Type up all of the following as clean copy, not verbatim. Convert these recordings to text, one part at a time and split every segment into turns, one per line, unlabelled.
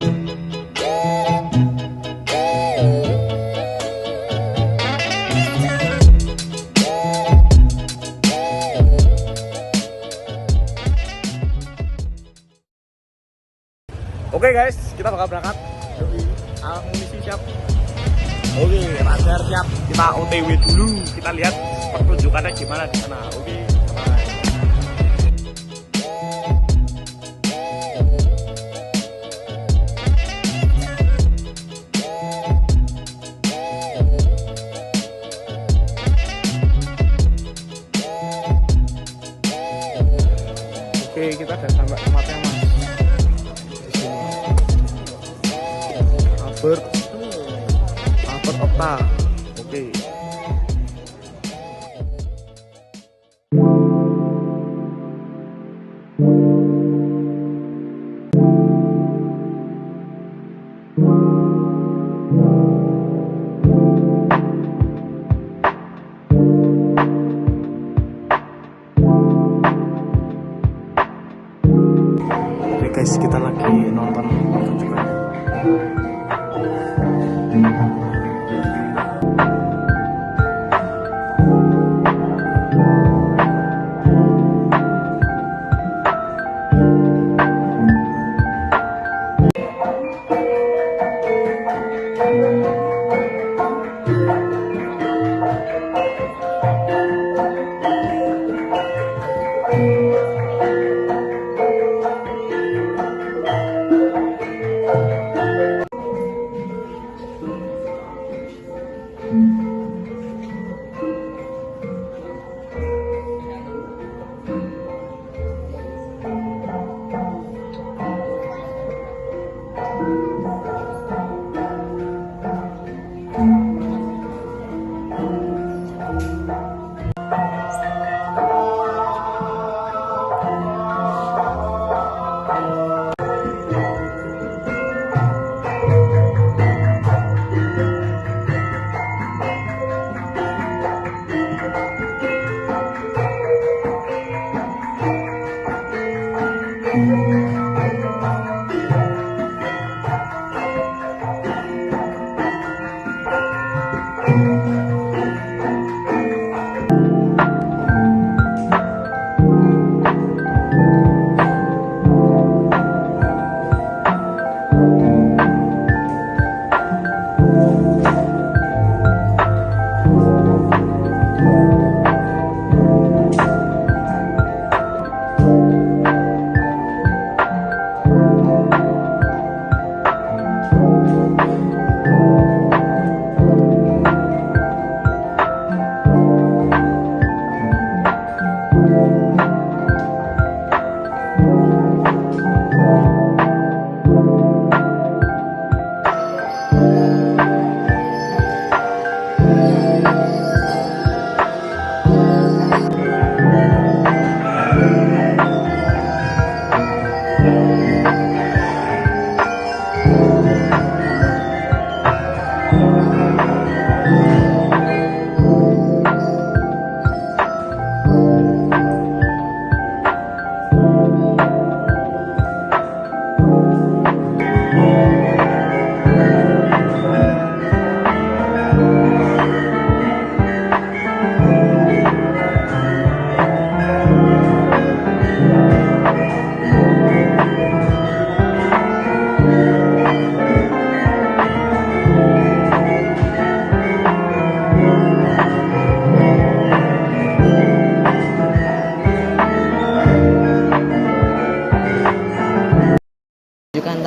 Oke guys, kita bakal berangkat. Amunisi siap. Oke, radar siap. Kita OTW dulu. Kita lihat pertunjukannya gimana di sana. Oke. Oke, kita udah sampai tempatnya mas. Albert Okta. Oke. Oke guys, kita lagi nonton pertunjukan.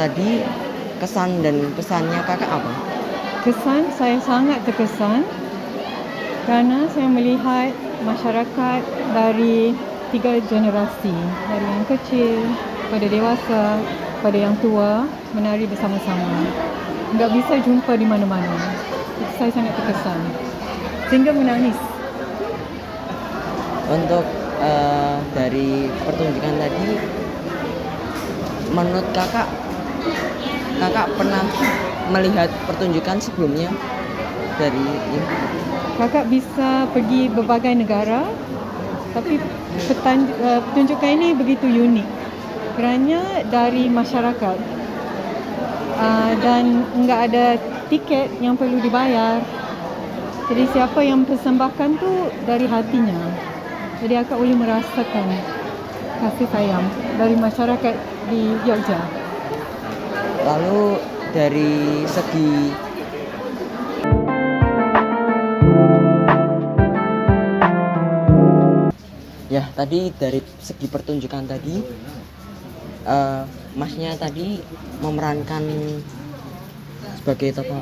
Tadi kesan dan pesannya kakak apa?
Kesan, saya sangat terkesan kerana saya melihat masyarakat dari 3 generasi, dari yang kecil pada dewasa, pada yang tua menari bersama-sama. Enggak bisa jumpa di mana-mana. Saya sangat terkesan sehingga menangis.
Untuk dari pertunjukan tadi, menurut kakak pernah melihat pertunjukan sebelumnya dari ini?
Kakak bisa pergi berbagai negara, tapi pertunjukan ini begitu unik kerana dari masyarakat dan enggak ada tiket yang perlu dibayar. Jadi siapa yang persembahkan tu dari hatinya. Jadi akak boleh merasakan kasih sayang dari masyarakat di Jogja.
Lalu dari segi ya tadi dari segi pertunjukan tadi masnya tadi memerankan sebagai tokoh.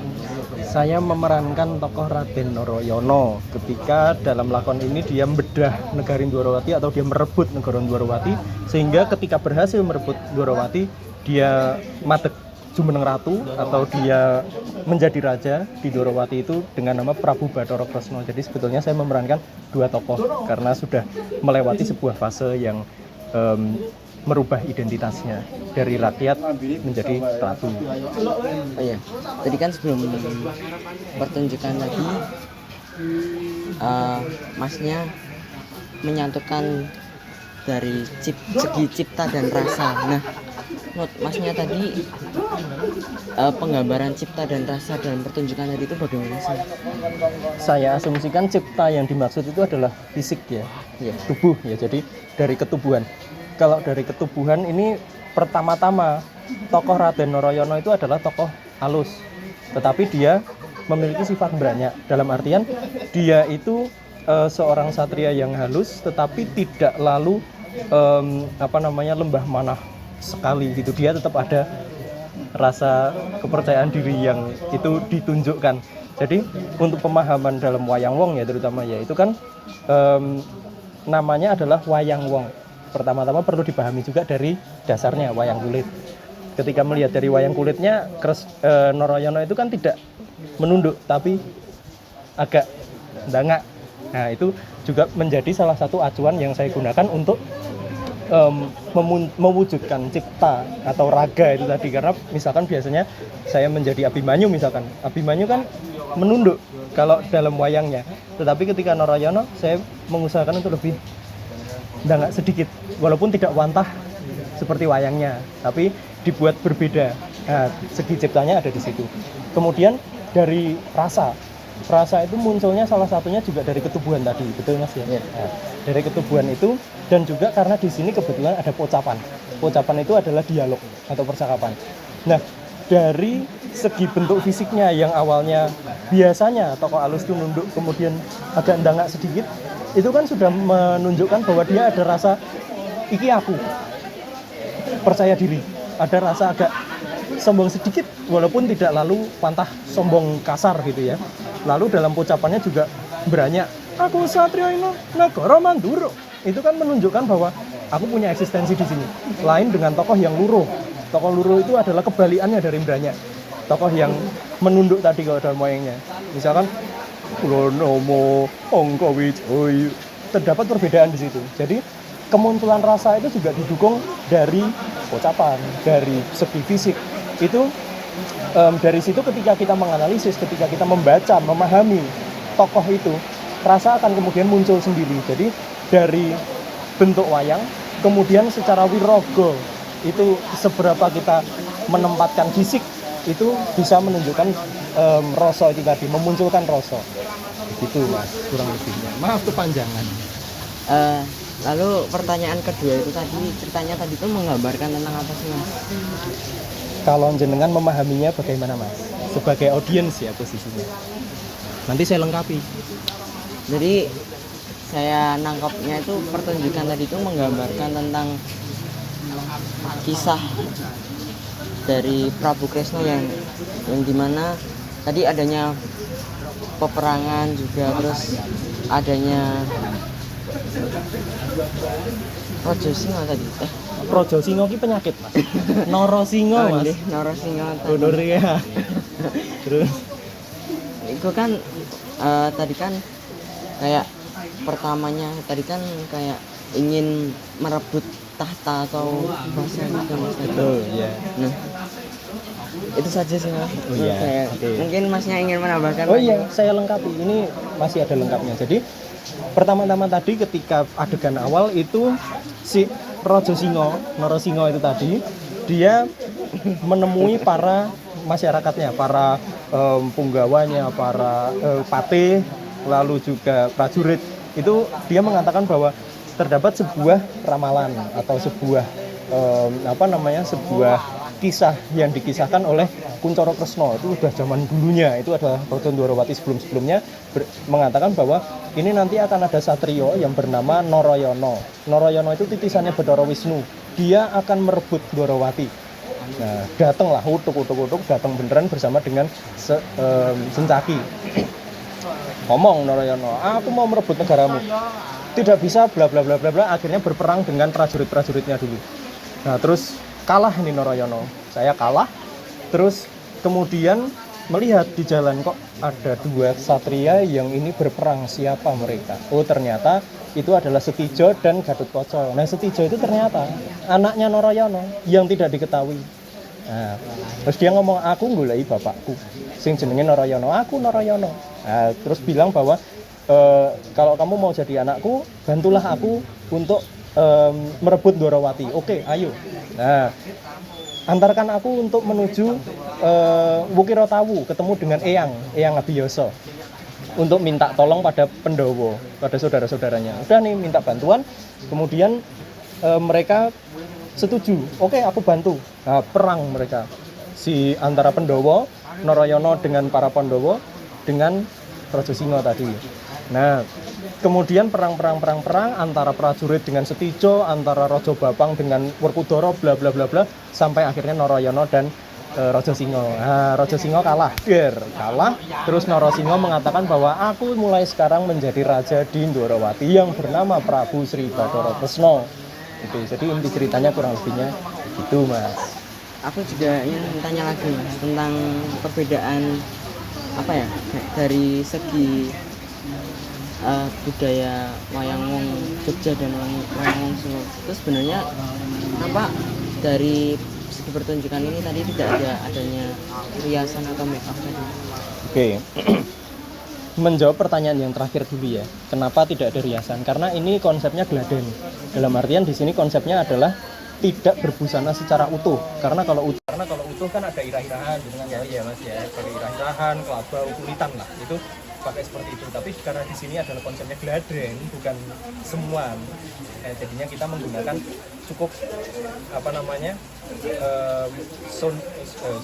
Saya memerankan tokoh Raden Noroyono ketika dalam lakon ini dia membedah negari Dwarawati atau dia merebut negara Dwarawati, sehingga ketika berhasil merebut Dwarawati dia madeg Jumeneng Ratu atau dia menjadi raja di Dwarawati itu dengan nama Prabu Bathara Kresna. Jadi sebetulnya saya memerankan dua tokoh karena sudah melewati sebuah fase yang merubah identitasnya dari rakyat menjadi ratu.
Oh iya, tadi kan sebelum pertunjukan tadi masnya menyatukan dari segi cipta dan rasa. Nah, masnya tadi penggambaran cipta dan rasa dalam pertunjukan tadi itu bagaimana sih?
Saya asumsikan cipta yang dimaksud itu adalah fisik ya, tubuh ya. Jadi dari ketubuhan. Kalau dari ketubuhan ini pertama-tama tokoh Raden Noroyono itu adalah tokoh halus, tetapi dia memiliki sifat beranyak. Dalam artian dia itu seorang satria yang halus, tetapi tidak lalu lembah manah sekali gitu. Dia tetap ada rasa kepercayaan diri yang itu ditunjukkan. Jadi untuk pemahaman dalam wayang wong ya terutama ya itu kan namanya adalah wayang wong. Pertama-tama perlu dipahami juga dari dasarnya wayang kulit. Ketika melihat dari wayang kulitnya, Noroyono itu kan tidak menunduk tapi agak dangak. Nah itu juga menjadi salah satu acuan yang saya gunakan untuk mewujudkan cipta atau raga itu tadi. Karena misalkan biasanya saya menjadi Abimanyu misalkan. Abimanyu kan menunduk kalau dalam wayangnya. Tetapi ketika Noroyono saya mengusahakan untuk lebih dangak sedikit, walaupun tidak wantah seperti wayangnya, tapi dibuat berbeda. Nah, segi ciptanya ada di situ. Kemudian dari rasa itu munculnya salah satunya juga dari ketubuhan tadi, betul mas ya? Nah, dari ketubuhan itu dan juga karena di sini kebetulan ada pocapan. Pocapan itu adalah dialog atau percakapan. Nah, dari segi bentuk fisiknya yang awalnya biasanya tokoh halus itu nunduk kemudian agak dangak sedikit, itu kan sudah menunjukkan bahwa dia ada rasa iki aku, percaya diri, ada rasa agak sombong sedikit walaupun tidak lalu pantah sombong kasar gitu ya. Lalu dalam ucapannya juga beranyak, aku Satria Ino Nagara Manduro. Itu kan menunjukkan bahwa aku punya eksistensi di sini. Lain dengan tokoh yang luruh. Tokoh luruh itu adalah kebalikannya dari beranyak. Tokoh yang menunduk tadi kalau dalam wayangnya. Misalkan Kulonomo, Ongko Wijoyo. Terdapat perbedaan di situ. Jadi kemunculan rasa itu juga didukung dari ucapan, dari segi fisik. Itu dari situ ketika kita menganalisis, ketika kita membaca, memahami tokoh itu, rasa akan kemudian muncul sendiri. Jadi dari bentuk wayang, kemudian secara wirogo itu seberapa kita menempatkan fisik itu bisa menunjukkan rasa itu tadi, memunculkan rasa. Gitu mas, kurang lebihnya. Maaf kepanjangan.
Lalu pertanyaan kedua itu tadi, ceritanya tadi itu menggambarkan tentang apa sih mas?
Kalau jenengan memahaminya bagaimana mas? Sebagai audiens ya posisinya. Nanti saya lengkapi.
Jadi saya nangkapnya itu pertunjukan tadi itu menggambarkan tentang kisah dari Prabu Kresna yang dimana tadi adanya peperangan juga, terus adanya Rojo Singo tadi.
Rojo Singo ki penyakit mas. Noro Singo mas.
Noro Singo.
Bener ya. Terus
itu kan tadi kan kayak pertamanya tadi kan kayak ingin merebut tahta atau bahasa gitu mas.
betul ya.
Nah, itu saja sih mas.
Oh iya.
Okay. Mungkin masnya ingin menambahkan.
Oh iya, saya lengkapi. Ini masih ada lengkapnya. Jadi pertama-tama tadi ketika adegan awal itu si Rojo Singo, Noro Singo itu tadi dia menemui para masyarakatnya, para punggawanya, para patih, lalu juga prajurit, itu dia mengatakan bahwa terdapat sebuah ramalan atau sebuah sebuah kisah yang dikisahkan oleh Kuncoro Kresna. Itu udah zaman dulunya, itu adalah Raja Dwarawati sebelumnya mengatakan bahwa ini nanti akan ada satrio yang bernama Narayana. Narayana itu titisannya Bathara Wisnu. Dia akan merebut Dwarawati. Nah, datanglah utuk datang beneran bersama dengan Sencaki. Ngomong Narayana, aku mau merebut negaramu. Tidak bisa, bla bla bla bla bla. Akhirnya berperang dengan prajuritnya dulu. Nah, terus kalah nih Narayana. Saya kalah. Terus kemudian melihat di jalan kok ada dua satria yang ini berperang, siapa mereka? Oh, ternyata itu adalah Setijo dan Gatotkaca. Nah, Setijo itu ternyata anaknya Narayana yang tidak diketahui. Nah, terus dia ngomong, aku goleki bapakku sing jenenge Narayana, aku Narayana. Nah, terus bilang bahwa kalau kamu mau jadi anakku, bantulah aku untuk merebut Dwarawati. Oke, ayo. Nah, antarkan aku untuk menuju Wukirotawu, ketemu dengan Eyang Abiyasa, untuk minta tolong pada Pandhawa, pada saudara-saudaranya. Udah nih minta bantuan, kemudian mereka setuju. Oke, aku bantu. Nah, perang mereka. Si antara Pandhawa, Narayana dengan para Pandhawa dengan Raja Singa tadi. Nah, kemudian perang antara prajurit dengan Setijo, antara Raja Bapang dengan Werkudara, bla bla bla bla, sampai akhirnya Narayana dan Raja Singa. Nah, Raja Singa kalah. Terus Narasingha mengatakan bahwa aku mulai sekarang menjadi raja di Dwarawati yang bernama Prabu Sri Bathara Kresna. Itu. Jadi inti ceritanya kurang lebihnya itu, Mas.
Aku juga ingin tanya lagi, Mas, tentang perbedaan dari segi budaya wayang wong Jogja dan wayang wong Solo. Terus sebenarnya kenapa dari segi pertunjukan ini tadi tidak ada adanya riasan atau make up tadi?
Oke. Menjawab pertanyaan yang terakhir dulu ya. Kenapa tidak ada riasan? Karena ini konsepnya geladen. Dalam artian di sini konsepnya adalah tidak berbusana secara utuh. Karena kalau utuh kan ada irah-irahan dengan ya Mas ya, pakai irah-irahan, kelaba, kulitan lah. Itu pakai seperti itu. Tapi karena di sini adalah konsepnya geladen, bukan semua. Jadinya kita menggunakan cukup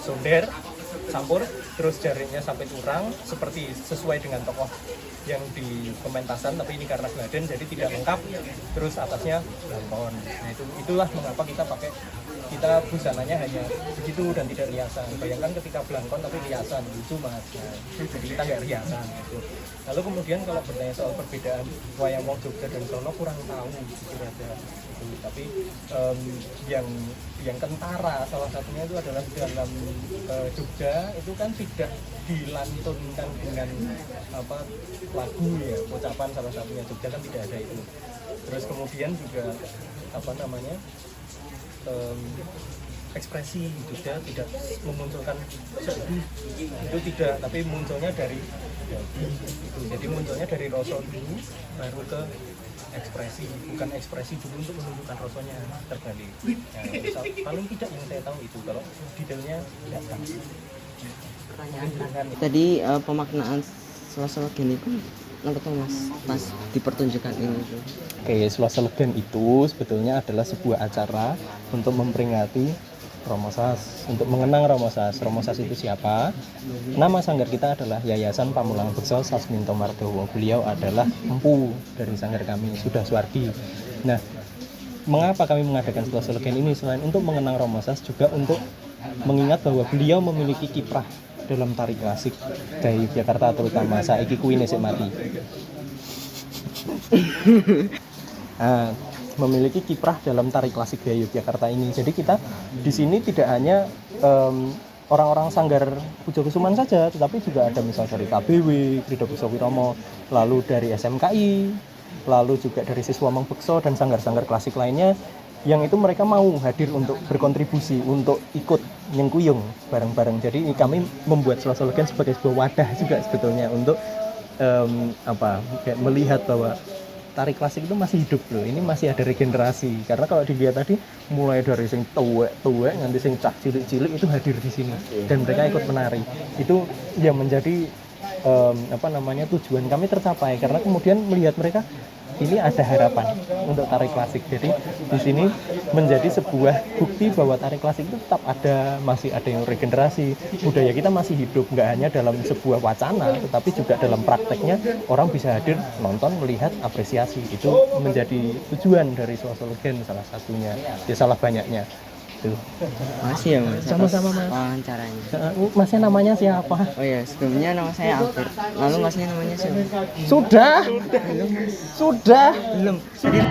sonder, campur, terus jaringnya sampai curang, seperti sesuai dengan tokoh yang di pementasan. Tapi ini karena geladen jadi tidak lengkap, terus atasnya blangkon. Nah, itulah mengapa kita busananya hanya segitu dan tidak riasan. Bayangkan ketika blangkon tapi riasan, lucu Mas. Nah, jadi kita nggak riasan gitu. Lalu kemudian kalau bertanya soal perbedaan wayang wong Jogja dan Solo, kurang tahu gitu aja. Tapi yang kentara salah satunya itu adalah dalam Jogja itu kan tidak dilantunkan dengan lagu ya, ucapan salah satunya. Jogja kan tidak ada itu. Terus kemudian juga ekspresi Jogja tidak memunculkan sedih, itu tidak, tapi munculnya dari itu. Jadi munculnya dari rasa dulu baru ke ekspresi, bukan ekspresi dulu untuk menunjukkan rasanya terbalik. Nah, paling tidak yang saya tahu itu, kalau detailnya tidak tahu.
Tadi pemaknaan Selasa Legen itu menurut Mas di pertunjukan ini.
Oke, Selasa Legen itu sebetulnya adalah sebuah acara untuk memperingati Romo Sas, untuk mengenang Romo Sas. Romo Sas itu siapa? Nama sanggar kita adalah Yayasan Pamulang Beksa Sasminto Mardowo. Beliau adalah empu dari sanggar kami, sudah swargi. Nah, mengapa kami mengadakan Selasa Legen ini? Selain untuk mengenang Romo Sas, juga untuk mengingat bahwa beliau memiliki kiprah dalam tari klasik dari Yogyakarta, terutama saiki kuwi nesik mati. Nah, memiliki kiprah dalam tari klasik dari Yogyakarta ini. Jadi kita di sini tidak hanya orang-orang sanggar Pujo Kusuman saja, tetapi juga ada misal dari KBW, Krida Beksa Wiromo, lalu dari SMKI, lalu juga dari siswa Mang Beksa dan sanggar-sanggar klasik lainnya, yang itu mereka mau hadir untuk berkontribusi, untuk ikut nyengkuyung bareng-bareng. Jadi kami membuat Selasa Legen sebagai sebuah wadah juga sebetulnya untuk melihat bahwa tari klasik itu masih hidup loh. Ini masih ada regenerasi. Karena kalau dilihat tadi mulai dari sing tuwek nanti sing cah cilik-cilik itu hadir di sini dan mereka ikut menari. Itu yang menjadi tujuan kami tercapai karena kemudian melihat mereka ini ada harapan untuk tari klasik. Jadi di sini menjadi sebuah bukti bahwa tari klasik itu tetap ada, masih ada yang regenerasi, budaya kita masih hidup, nggak hanya dalam sebuah wacana, tetapi juga dalam prakteknya orang bisa hadir, nonton, melihat, apresiasi. Itu menjadi tujuan dari Swasolo Gen salah satunya, ya salah banyaknya. Tuh.
Makasih ya Mas.
Sama-sama,
atas
Mas.
wawancaranya.
Masnya namanya siapa?
Oh ya, sebelumnya nama saya Albert. Lalu Masnya namanya siapa?
Sudah.
Belum Mas.
Sudah.
Belum. Jadi